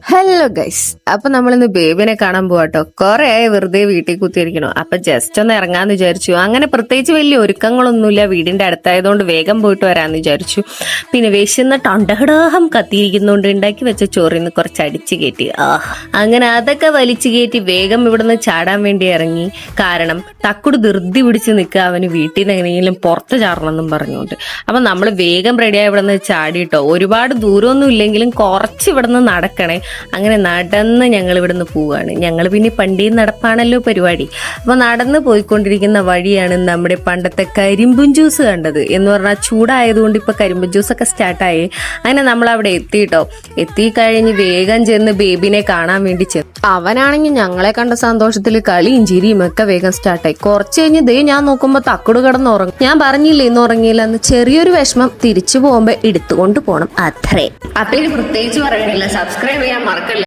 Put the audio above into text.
Hello guys, അപ്പൊ നമ്മളിന്ന് ബേബിനെ കാണാൻ പോവാട്ടോ. കുറെ ആയി വെറുതെ വീട്ടിൽ കുത്തിയിരിക്കണു. അപ്പൊ ജസ്റ്റ് ഒന്ന് ഇറങ്ങാന്ന് വിചാരിച്ചു. അങ്ങനെ പ്രത്യേകിച്ച് വലിയ ഒരുക്കങ്ങളൊന്നുമില്ല, വീടിന്റെ അടുത്തായതുകൊണ്ട് വേഗം പോയിട്ട് വരാന്ന് വിചാരിച്ചു. പിന്നെ വിശന്ന് ടണ്ടഹടാഹം കത്തിയിരിക്കുന്നോണ്ട് ഉണ്ടാക്കി വെച്ച ചോറിന്ന് കുറച്ച് അടിച്ചു കയറ്റി. അങ്ങനെ അതൊക്കെ വലിച്ചു കയറ്റി വേഗം ഇവിടുന്ന് ചാടാൻ വേണ്ടി ഇറങ്ങി. കാരണം തക്കുട് ധൃതി പിടിച്ച് നിൽക്കുക, അവന് വീട്ടിൽ നിന്ന് എങ്ങനെയെങ്കിലും പുറത്ത് ചാടണമെന്നും പറഞ്ഞുകൊണ്ട്. അപ്പൊ നമ്മൾ വേഗം റെഡിയായി ഇവിടുന്ന് ചാടിയിട്ടോ. ഒരുപാട് ദൂരമൊന്നും ഇല്ലെങ്കിലും കുറച്ച് ഇവിടുന്ന് നടക്കണേ. അങ്ങനെ നടന്ന് ഞങ്ങൾ ഇവിടുന്ന് പോവുകയാണ്. ഞങ്ങൾ പിന്നെ പണ്ടേ നടപ്പാണല്ലോ പരിപാടി. അപ്പൊ നടന്ന് പോയിക്കൊണ്ടിരിക്കുന്ന വഴിയാണ് നമ്മുടെ പണ്ടത്തെ കരിമ്പും ജ്യൂസ് കണ്ടത്. എന്ന് പറഞ്ഞാൽ ചൂടായതുകൊണ്ട് ഇപ്പൊ കരിമ്പും ജ്യൂസൊക്കെ സ്റ്റാർട്ടായി. അങ്ങനെ നമ്മൾ അവിടെ എത്തിയിട്ടോ. എത്തിക്കഴിഞ്ഞ് വേഗം ചെന്ന് ബേബിനെ കാണാൻ വേണ്ടി ചെന്നു. അവനാണെങ്കിൽ ഞങ്ങളെ കണ്ട സന്തോഷത്തിൽ കളിയും ചിരിയും ഒക്കെ വേഗം സ്റ്റാർട്ടായി. കുറച്ച് കഴിഞ്ഞ് ദേ ഞാൻ നോക്കുമ്പോ തക്കുട് കിടന്ന് ഉറങ്ങും. ഞാൻ പറഞ്ഞില്ലേ ഇന്ന് ഉറങ്ങിയില്ല എന്ന്. ചെറിയൊരു വിഷമം, തിരിച്ചു പോകുമ്പോ എടുത്തുകൊണ്ട് പോകണം അത്രേ. അപ്പൊ ഇത് പ്രത്യേകിച്ച് പറയണില്ല, സബ്സ്ക്രൈബ് ചെയ്യാൻ മറക്കല്ല.